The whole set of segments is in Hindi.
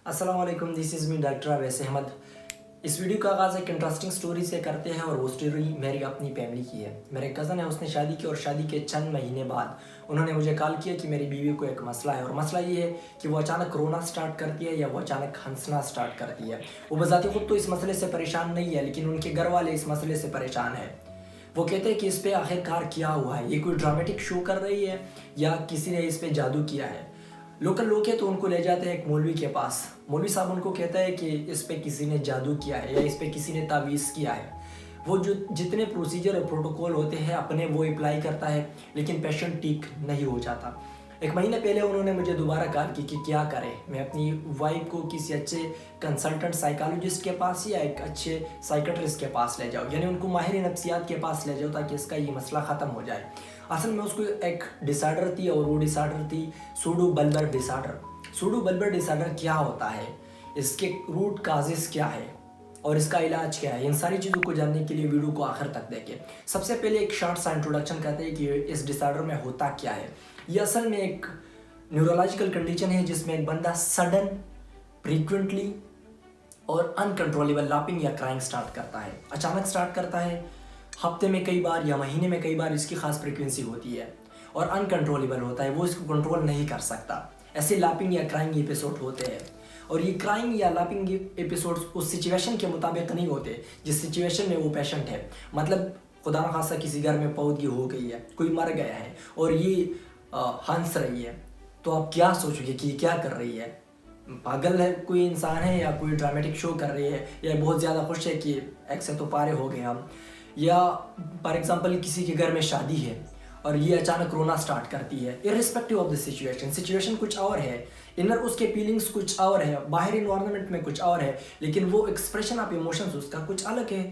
अस्सलाम वालेकुम, this is me doctor Awais Ahmed. इस वीडियो का आगाज़ एक इंटरेस्टिंग स्टोरी से करते हैं और वो स्टोरी मेरी अपनी फैमिली की है। मेरे कज़न है, उसने शादी की और शादी के चंद महीने बाद उन्होंने मुझे कॉल किया कि मेरी बीवी को एक मसला है और मसला ये है कि वो अचानक रोना स्टार्ट करती है या वो अचानक हंसना स्टार्ट करती है। वो बज़ाती खुद तो इस मसले से परेशान नहीं है, लेकिन उनके घर वाले इस मसले से परेशान है। वो कहते हैं कि इस पे आखिरकार क्या हुआ है, ये कोई ड्रामेटिक शो कर रही है या किसी ने इस पे जादू किया है। लोकल लोग हैं तो उनको ले जाते हैं एक मौलवी के पास। मौलवी साहब उनको कहता है कि इस पे किसी ने जादू किया है या इस पे किसी ने तावीज़ किया है। वो जो जितने प्रोसीजर और प्रोटोकॉल होते हैं अपने वो अप्लाई करता है, लेकिन पेशेंट ठीक नहीं हो जाता। एक महीने पहले उन्होंने मुझे दोबारा कहा कि क्या करें, मैं अपनी वाइफ को किसी अच्छे कंसल्टेंट साइकोलॉजिस्ट के पास या एक अच्छे साइकेट्रिस्ट के पास ले जाओ, यानी उनको माहिर नफ्सियात के पास ले जाओ ताकि इसका ये मसला ख़त्म हो जाए। असल में उसको एक डिसऑर्डर थी और वो डिसऑर्डर थी pseudo bulbar disorder. Pseudo bulbar disorder क्या होता है, इसके रूट काजेस क्या है और इसका इलाज क्या है, इन सारी चीज़ों को जानने के लिए वीडियो को आखिर तक देखें। सबसे पहले एक शॉर्ट सा इंट्रोडक्शन करते हैं कि इस डिसऑर्डर में होता क्या है। ये असल में एक न्यूरोलॉजिकल कंडीशन है जिसमें एक बंदा सडन, फ्रीक्वेंटली और अनकंट्रोलेबल लापिंग या क्राइंग स्टार्ट करता है। अचानक स्टार्ट करता है, हफ्ते में कई बार या महीने में कई बार इसकी खास फ्रीक्वेंसी होती है और अनकंट्रोलेबल होता है, वो इसको कंट्रोल नहीं कर सकता। ऐसे लापिंग या क्राइंग एपिसोड होते हैं और ये क्राइंग या लापिंग एपिसोड्स उस सिचुएशन के मुताबिक नहीं होते जिस सिचुएशन में वो पेशेंट है। मतलब खुदा न खासा किसी घर में पौधगी हो गई है, कोई मर गया है और ये हंस रही है, तो आप क्या सोचोगे कि ये क्या कर रही है, पागल है कोई इंसान है या कोई ड्रामेटिक शो कर रही है या बहुत ज़्यादा खुश है कि एक से तो पारे हो गए हम। या फॉर एग्जांपल किसी के घर में शादी है और ये अचानक रोना स्टार्ट करती है। इर्रिस्पेक्टिव ऑफ द सिचुएशन कुछ और है, इनर उसके फीलिंग्स कुछ और है, बाहरी इन्वायरमेंट में कुछ और है, लेकिन वो एक्सप्रेशन ऑफ इमोशंस उसका कुछ अलग है।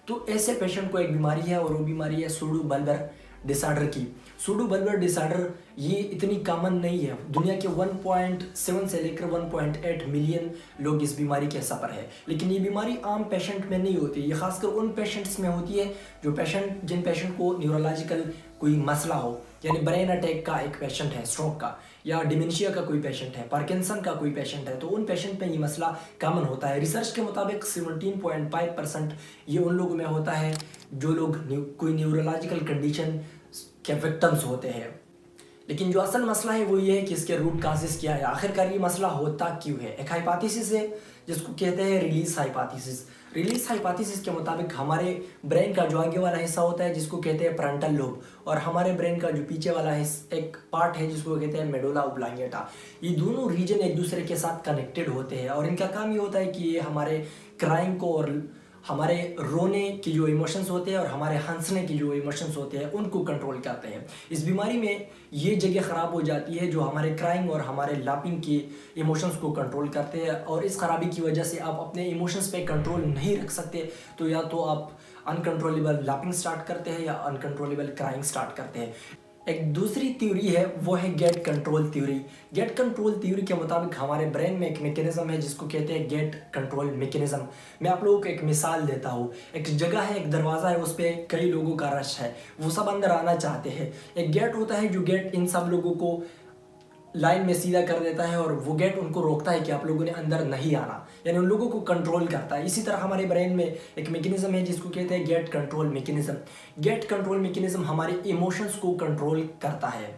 तो ऐसे पेशेंट को एक बीमारी है और वो बीमारी है सूडो बल्बर डिसऑर्डर की। सूडो बल्बर डिसऑर्डर ये इतनी कॉमन नहीं है, दुनिया के 1.7 से लेकर 1.8 मिलियन लोग इस बीमारी के सफ़र है, लेकिन ये बीमारी आम पेशेंट में नहीं होती। ये खासकर उन पेशेंट्स में होती है जिन पेशेंट को न्यूरोलॉजिकल कोई मसला हो, यानी ब्रेन अटैक का एक पेशेंट है, स्ट्रोक का, या डिमेंशिया का कोई पेशेंट है, पार्किंसन का कोई पेशेंट है, तो उन पेशेंट में ये मसला कॉमन होता है। रिसर्च के मुताबिक 17.5% ये उन लोगों में होता है जो लोग कोई न्यूरोलॉजिकल कंडीशन के विक्टिम्स होते हैं। लेकिन जो असल मसला है वो ये है कि इसके रूट काजेस क्या है, आखिरकार ये मसला होता क्यों है। एक हाइपोथेसिस है जिसको कहते हैं रिलीज हाइपोथेसिस। रिलीज हाइपोथेसिस के मुताबिक हमारे ब्रेन का जो आगे वाला हिस्सा होता है जिसको कहते हैं फ्रंटल लोब, और हमारे ब्रेन का जो पीछे वाला एक पार्ट है जिसको कहते हैं मेडुला ऑब्लांगेटा, ये दोनों रीजन एक दूसरे के साथ कनेक्टेड होते हैं और इनका काम ये होता है कि ये हमारे क्राइम को और हमारे रोने की जो इमोशंस होते हैं और हमारे हंसने की जो इमोशंस होते हैं उनको कंट्रोल करते हैं। इस बीमारी में ये जगह ख़राब हो जाती है जो हमारे क्राइंग और हमारे लापिंग की इमोशंस को कंट्रोल करते हैं, और इस खराबी की वजह से आप अपने इमोशंस पे कंट्रोल नहीं रख सकते। तो या तो आप अनकंट्रोलेबल लापिंग स्टार्ट करते हैं या अनकंट्रोलेबल क्राइंग स्टार्ट करते हैं। एक दूसरी थ्योरी है, वो है gate control theory. Gate control theory के मुताबिक हमारे ब्रेन में एक मैकेनिज्म है जिसको कहते हैं गेट कंट्रोल मैकेनिज्म। मैं आप लोगों को एक मिसाल देता हूँ। एक जगह है, एक दरवाज़ा है, उस पर कई लोगों का रश है, वो सब अंदर आना चाहते हैं। एक गेट होता है जो गेट इन सब लोगों को लाइन में सीधा कर देता है और वो गेट उनको रोकता है कि आप लोगों ने अंदर नहीं आना, यानी उन लोगों को कंट्रोल करता है। इसी तरह हमारे ब्रेन में एक मैकेनिज्म है जिसको कहते हैं gate control mechanism. Gate control mechanism हमारे इमोशंस को कंट्रोल करता है,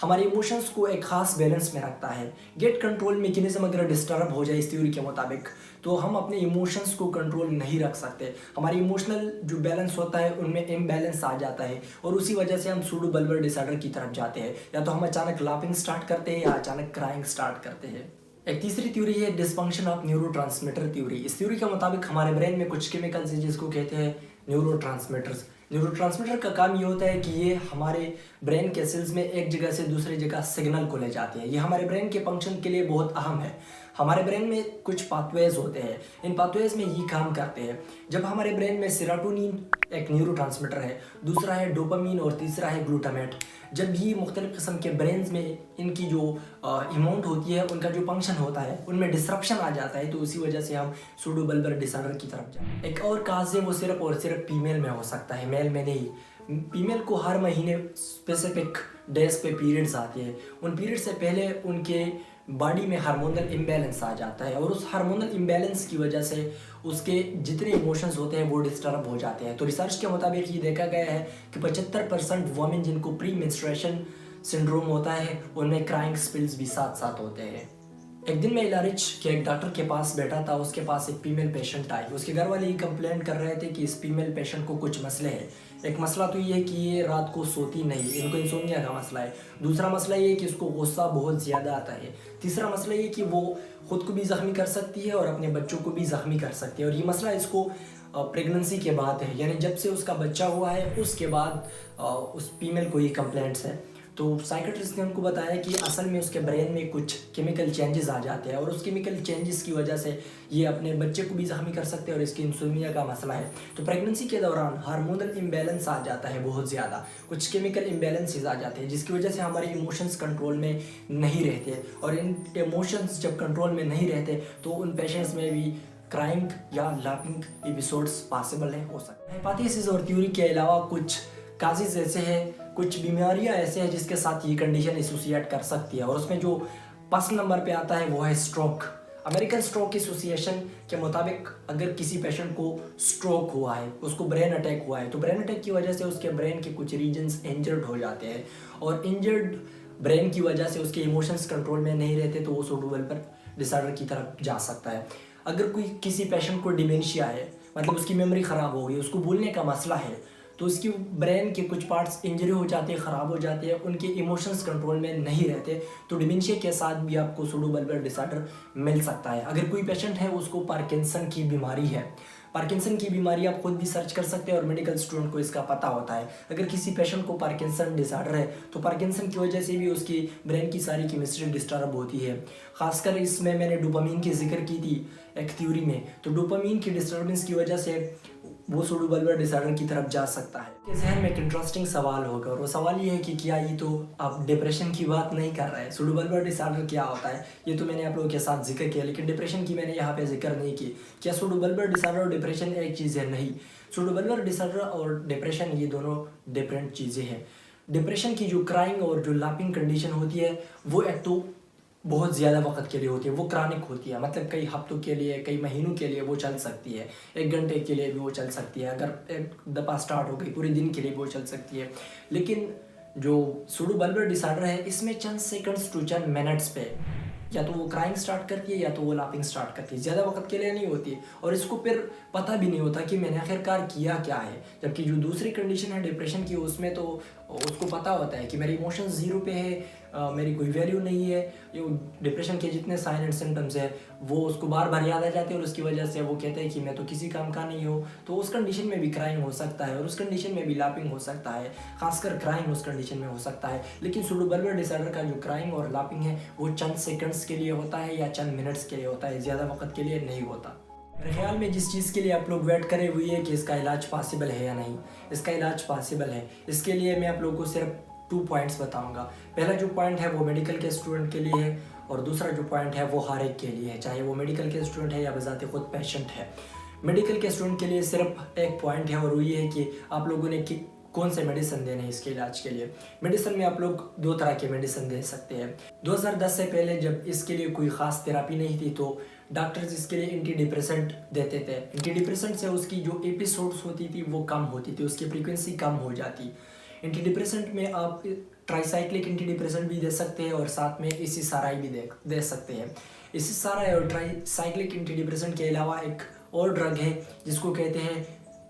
हमारे इमोशंस को एक खास बैलेंस में रखता है। गेट कंट्रोल मैकेनिज्म अगर डिस्टर्ब हो जाए इस थ्योरी के मुताबिक तो हम अपने इमोशंस को कंट्रोल नहीं रख सकते। हमारी इमोशनल जो बैलेंस होता है उनमें इम्बैलेंस आ जाता है और उसी वजह से हम सूडो बल्बर डिसऑर्डर की तरफ जाते हैं, या तो हम अचानक लाफिंग स्टार्ट करते हैं या अचानक क्राइंग स्टार्ट करते हैं। एक तीसरी थ्योरी है डिसफंक्शन ऑफ न्यूरोट्रांसमीटर थ्योरी। इस थ्योरी के मुताबिक हमारे ब्रेन में कुछ केमिकल्स हैं जिसको कहते हैं न्यूरोट्रांसमीटर्स। न्यूरोट्रांसमीटर का काम ये होता है कि ये हमारे ब्रेन के सेल्स में एक जगह से दूसरी जगह सिग्नल को ले जाते हैं। ये हमारे ब्रेन के फंक्शन के लिए बहुत अहम है। हमारे ब्रेन में कुछ पाथवेज होते हैं, इन पाथवेज में ये काम करते हैं। जब हमारे ब्रेन में सेरोटोनिन एक न्यूरोट्रांसमीटर है, दूसरा है डोपामीन और तीसरा है ग्लूटामेट, जब ये मुख्तलिफ किस्म के ब्रेन्स में इनकी जो अमाउंट होती है, उनका जो फंक्शन होता है, उनमें डिसरप्शन आ जाता है, तो उसी वजह से हम सूडो बल्बर डिसऑर्डर की तरफ जाते हैं। एक और काज है वो सिर्फ और सिर्फ फीमेल में हो सकता है, मेल में नहीं। फीमेल को हर महीने स्पेसिफिक डेज पे पीरियड्स आते हैं। उन पीरियड से पहले उनके बॉडी में हार्मोनल इम्बैलेंस आ जाता है और उस हार्मोनल इम्बैलेंस की वजह से उसके जितने इमोशंस होते हैं वो डिस्टर्ब हो जाते हैं। तो रिसर्च के मुताबिक ये देखा गया है कि 75% वुमेन जिनको प्री मेंस्ट्रुएशन सिंड्रोम होता है उनमें क्राइंग स्पेल्स भी साथ साथ होते हैं। एक दिन मैं इलारिच के एक डॉक्टर के पास बैठा था, उसके पास एक फीमेल पेशेंट आई। उसके घर वाले ये कंप्लेंट कर रहे थे कि इस फीमेल पेशेंट को कुछ मसले हैं। एक मसला तो ये है कि ये रात को सोती नहीं, इनको इंसोम्निया का मसला है। दूसरा मसला ये है कि इसको गुस्सा बहुत ज़्यादा आता है। तीसरा मसला ये कि वो खुद को भी ज़ख्मी कर सकती है और अपने बच्चों को भी ज़ख्मी कर सकती है। और ये मसला इसको प्रेगनेंसी के बाद है, यानी जब से उसका बच्चा हुआ है उसके बाद उस फीमेल को ये कंप्लेंट्स है। तो साइकेट्रिस्ट ने उनको बताया कि असल में उसके ब्रेन में कुछ केमिकल चेंजेस आ जाते हैं और उस केमिकल चेंजेस की वजह से ये अपने बच्चे को भी ज़ख्मी कर सकते हैं और इसकी इंसोम्निया का मसला है। तो प्रेगनेंसी के दौरान हार्मोनल इम्बैलेंस आ जाता है बहुत ज़्यादा, कुछ केमिकल इम्बैलेंसेस आ जाते हैं जिसकी वजह से हमारे इमोशंस कंट्रोल में नहीं रहते और इन इमोशंस जब कंट्रोल में नहीं रहते तो उन पेशेंट्स में भी क्राइंग या लाफिंग एपिसोड्स पॉसिबल है हो सकता है। हाइपोथेसिस और थ्योरी के अलावा कुछ काजेज ऐसे हैं, कुछ बीमारियां ऐसे हैं जिसके साथ ये कंडीशन एसोसिएट कर सकती है और उसमें जो फर्स्ट नंबर पे आता है वो है स्ट्रोक। अमेरिकन स्ट्रोक एसोसिएशन के मुताबिक अगर किसी पेशेंट को स्ट्रोक हुआ है, उसको ब्रेन अटैक हुआ है, तो ब्रेन अटैक की वजह से उसके ब्रेन के कुछ रीजन्स इंजर्ड हो जाते हैं और इंजर्ड ब्रेन की वजह से उसके इमोशंस कंट्रोल में नहीं रहते तो वो सूडोवेलर डिसऑर्डर की तरफ जा सकता है। अगर कोई किसी पेशेंट को डिमेंशिया है, मतलब उसकी मेमोरी ख़राब हो गई, उसको भूलने का मसला है, तो उसकी ब्रेन के कुछ पार्ट्स इंजरी हो जाते हैं, ख़राब हो जाते हैं, उनके इमोशंस कंट्रोल में नहीं रहते, तो डिमेंशिया के साथ भी आपको सूडोवेलर डिसऑर्डर मिल सकता है। अगर कोई पेशेंट है उसको पार्किंसन की बीमारी है, पार्किंसन की बीमारी आप खुद भी सर्च कर सकते हैं और मेडिकल स्टूडेंट को इसका पता होता है। अगर किसी पेशेंट को पार्किंसन डिसऑर्डर है तो पार्किंसन की वजह से भी उसकी ब्रेन की सारी केमिस्ट्री डिस्टर्ब होती है। खासकर इसमें मैंने डोपामीन की जिक्र की थी एक थ्योरी में, तो डोपामीन की डिस्टर्बेंस की वजह से वो सूडोवेलर डिसऑर्डर की तरफ जा सकता है। आपके जहन में एक इंटरेस्टिंग सवाल होगा और वो सवाल ये है कि क्या ये तो आप डिप्रेशन की बात नहीं कर रहे हैं, सूडोवेलर डिसऑर्डर क्या होता है? ये तो मैंने आप लोगों के साथ जिक्र किया, लेकिन डिप्रेशन की मैंने यहाँ पे जिक्र नहीं की। क्या सूडोवेलर डिसऑर्डर और डिप्रेशन एक चीज़ है? नहीं, सूडोवेलर डिसऑर्डर और डिप्रेशन ये दोनों डिफरेंट चीज़ें हैं। डिप्रेशन की जो क्राइंग और जो लाफिंग कंडीशन होती है वो एक तो बहुत ज़्यादा वक्त के लिए होती है, वो क्रॉनिक होती है, मतलब कई हफ्तों के लिए, कई महीनों के लिए वो चल सकती है, 1 घंटे के लिए भी वो चल सकती है, अगर एक दफ़ा स्टार्ट हो गई पूरे दिन के लिए वो चल सकती है। लेकिन जो सूडोवेलर डिसऑर्डर है इसमें चंद सेकंड्स टू चंद मिनट्स पे या तो वो क्राइंग स्टार्ट करती है या तो वो लाफिंग स्टार्ट करती है, ज़्यादा वक्त के लिए नहीं होती और इसको फिर पता भी नहीं होता कि मैंने आखिरकार किया क्या है। जबकि जो दूसरी कंडीशन है डिप्रेशन की, उसमें तो उसको पता होता है कि मेरे इमोशंस ज़ीरो पे है, मेरी कोई वैल्यू नहीं है। ये डिप्रेशन के जितने साइन एंड सिम्टम्स है वो उसको बार बार याद आ जाते हैं और उसकी वजह से वो कहते हैं कि मैं तो किसी काम का नहीं हूँ। तो उस कंडीशन में भी क्राइंग हो सकता है और उस कंडीशन में भी लाफिंग हो सकता है, खासकर क्राइंग उस कंडीशन में हो सकता है। लेकिन सूडोवेलर डिसऑर्डर का जो क्राइंग और लाफिंग है वो चंद सेकंड्स के लिए होता है या चंद मिनट्स के लिए होता है, ज़्यादा वक्त के लिए नहीं होता। मेरे ख्याल में जिस चीज़ के लिए आप लोग वेट करें वो ये कि इसका इलाज पॉसिबल है या नहीं। इसका इलाज पॉसिबल है, इसके लिए मैं आप लोगों को सिर्फ 2 पॉइंट्स बताऊंगा। पहला जो पॉइंट है वो मेडिकल के स्टूडेंट के लिए है और दूसरा जो पॉइंट है वो हर एक के लिए है, चाहे वो मेडिकल के स्टूडेंट है या बजाते खुद पेशेंट है। मेडिकल के स्टूडेंट के लिए सिर्फ एक पॉइंट है और वो ये है कि आप लोगों ने कि कौन से मेडिसिन देने हैं इसके इलाज के लिए। मेडिसिन में आप लोग 2 तरह के मेडिसिन दे सकते हैं। 2010 से पहले जब इसके लिए कोई ख़ास थेरापी नहीं थी तो डॉक्टर्स इसके लिए एंटी डिप्रेसेंट देते थे। एंटी डिप्रेसेंट से उसकी जो एपिसोड्स होती थी वो कम होती थी, उसकी फ्रीक्वेंसी कम हो जाती। एंटी डिप्रेसेंट में आप ट्राईसाइक्लिक एंटी डिप्रेसेंट भी दे सकते हैं और साथ में एसिसाराई भी दे सकते हैं। एसिसाराई और ट्राईसाइक्लिक एंटी डिप्रेसेंट के अलावा एक और ड्रग है जिसको कहते हैं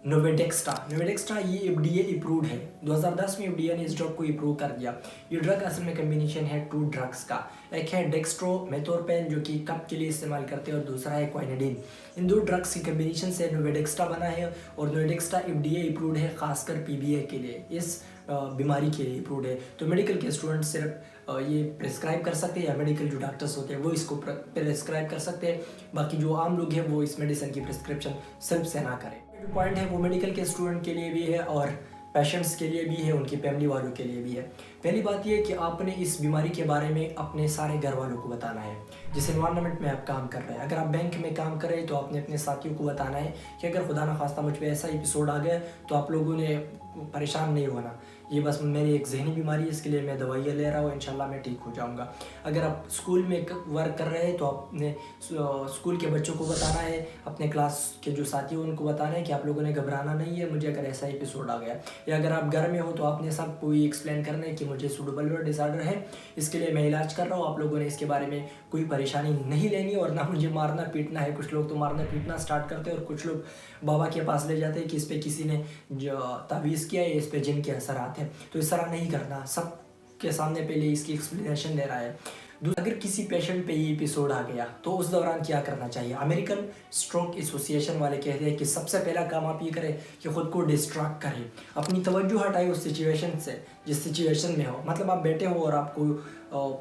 नोवेडेक्स्टा। नोवेडेक्स्टा ये FDA अप्रूव्ड है, 2010 में FDA ने इस ड्रग को अप्रूव कर दिया। ये ड्रग असल में कम्बिनेशन है 2 ड्रग्स का, एक है डेक्स्ट्रोमेथोर्पेन जो कि कफ के लिए इस्तेमाल करते हैं और दूसरा है क्वाइनिडीन। इन 2 ड्रग्स की कम्बिनेशन से नोवेडेक्स्टा बना है और नोवेडेक्स्टा FDA अप्रूव्ड है, खासकर PBA के लिए, इस बीमारी के लिए अप्रूव्ड है। तो मेडिकल के स्टूडेंट सिर्फ ये प्रेस्क्राइब कर सकते हैं या मेडिकल जो डॉक्टर्स होते हैं वो इसको प्रेस्क्राइब कर सकते हैं। बाकी जो आम लोग हैं वो इस मेडिसिन की प्रिस्क्रिप्शन सिर्फ से ना करें। जो पॉइंट है वो मेडिकल के स्टूडेंट के लिए भी है और पेशेंट्स के लिए भी है, उनकी फैमिली वालों के लिए भी है। पहली बात ये है कि आपने इस बीमारी के बारे में अपने सारे घर वालों को बताना है। जिस एनवायरनमेंट में आप काम कर रहे हैं, अगर आप बैंक में काम कर रहे हैं तो आपने अपने साथियों को बताना है कि अगर खुदा न खास्ता मुझ पे ऐसा एपिसोड आ गया तो आप लोगों ने परेशान नहीं होना। ये बस मेरी एक जहनी बीमारी है, इसके लिए मैं दवाइयाँ ले रहा हूँ, इंशाल्लाह मैं ठीक हो जाऊँगा। अगर आप स्कूल में वर्क कर रहे हैं तो आपने स्कूल के बच्चों को बताना है, अपने क्लास के जो साथी हैं उनको बताना है कि आप लोगों ने घबराना नहीं है मुझे अगर ऐसा एपिसोड आ गया। या अगर आप घर में हो तो आपने सबको ये एक्सप्लेन करना है कि मुझे सूडोबल डिसऑर्डर है, इसके लिए मैं इलाज कर रहा हूँ, आप लोगों ने इसके बारे में कोई परेशानी नहीं लेनी और ना मुझे मारना पीटना है। कुछ लोग तो मारना पीटना स्टार्ट करते हैं और कुछ लोग बाबा के पास ले जाते हैं कि इस पर किसी ने जो तावीज़ किया है, इस पर जिन के असर आते हैं। तो इस तरह नहीं करना, सब के सामने पहले इसकी एक्सप्लेनेशन दे रहा है। अगर किसी पेशेंट पे ये एपिसोड आ गया तो उस दौरान क्या करना चाहिए। अमेरिकन स्ट्रोक एसोसिएशन वाले कहते हैं कि सबसे पहला काम आप ये करें कि ख़ुद को डिस्ट्रैक्ट करें, अपनी तवज्जो हटाए उस सिचुएशन से जिस सिचुएशन में हो। मतलब आप बैठे हो और आपको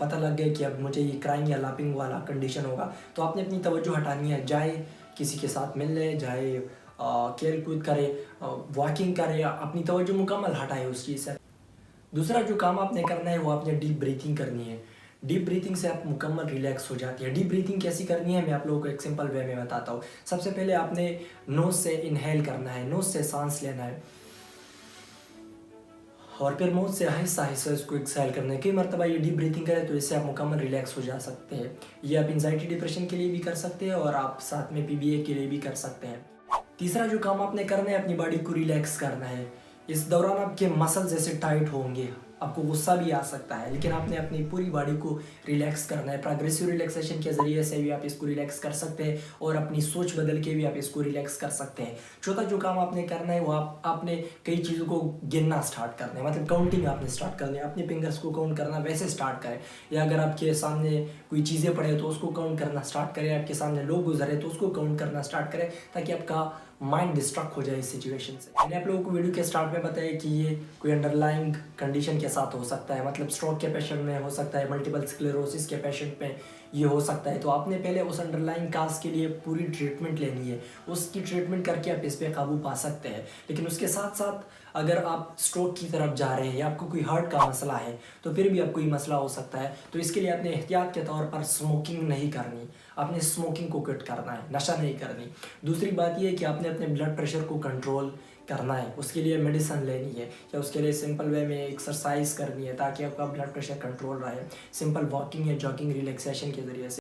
पता लग गया कि अब मुझे ये क्राइंग या लापिंग वाला कंडीशन होगा, तो आपने अपनी तवज्जो हटानी है। जाए किसी के साथ मिल ले, जाए खेल कूद करे, वॉकिंग करे, अपनी तवज्जो मुकम्मल हटाए उस चीज़ से। दूसरा जो काम आपने करना है वो आपने डीप ब्रीथिंग करनी है। डीप ब्रीथिंग से आप मुकम्मल रिलैक्स हो जाती है। डीप ब्रीथिंग कैसी करनी है मैं आप लोगों को एक सिंपल वे में बताता हूँ। सबसे पहले आपने नोज से इनहेल करना है, नोज से सांस लेना है और फिर मुंह से आहिस्ता आहिस्ता इसको एक्सहेल करना है। कई मरतबा ये डीप ब्रीथिंग करें तो इससे आप मुकम्मल रिलैक्स हो जा सकते हैं। ये आप एंजाइटी डिप्रेशन के लिए भी कर सकते हैं और आप साथ में पीबीए के लिए भी कर सकते हैं। तीसरा जो काम आपने करना है अपनी बॉडी को रिलैक्स करना है। इस दौरान आपके मसल जैसे टाइट होंगे, आपको गुस्सा भी आ सकता है, लेकिन आपने अपनी पूरी बॉडी को रिलैक्स करना है। प्रोग्रेसिव रिलैक्सेशन के ज़रिए से भी आप इसको रिलैक्स कर सकते हैं और अपनी सोच बदल के भी आप इसको रिलैक्स कर सकते हैं। चौथा जो काम आपने करना है वो आपने कई चीज़ों को गिनना स्टार्ट करना है, मतलब काउंटिंग आपने स्टार्ट करनी है। अपने फिंगर्स को काउंट करना वैसे स्टार्ट करें, या अगर आपके सामने कोई चीज़ें पड़े तो उसको काउंट करना स्टार्ट करें, आपके सामने लोग गुजरे तो उसको काउंट करना स्टार्ट करें, ताकि आपका माइंड डिस्ट्रैक्ट हो जाए इस सिचुएशन से। मैंने आप लोगों को वीडियो के स्टार्ट में बताया कि ये कोई अंडरलाइंग कंडीशन के साथ हो सकता है, मतलब स्ट्रोक के पेशेंट में हो सकता है, मल्टीपल स्क्लेरोसिस के पेशेंट में ये हो सकता है। तो आपने पहले उस अंडरलाइंग काज के लिए पूरी ट्रीटमेंट लेनी है, उसकी ट्रीटमेंट करके आप इस पर काबू पा सकते हैं। लेकिन उसके साथ साथ अगर आप स्ट्रोक की तरफ जा रहे हैं या आपको कोई हार्ट का मसला है तो फिर भी आपको ये मसला हो सकता है। तो इसके लिए आपने एहतियात के तौर पर स्मोकिंग नहीं करनी, आपने स्मोकिंग को कट करना है, नशा नहीं करनी। दूसरी बात यह है कि आपने अपने ब्लड प्रेशर को कंट्रोल करना है, उसके लिए मेडिसिन लेनी है या उसके लिए सिंपल वे में एक्सरसाइज करनी है ताकि आपका ब्लड प्रेशर कंट्रोल रहे। सिंपल वॉकिंग या जॉगिंग रिलैक्सेशन के ज़रिए से।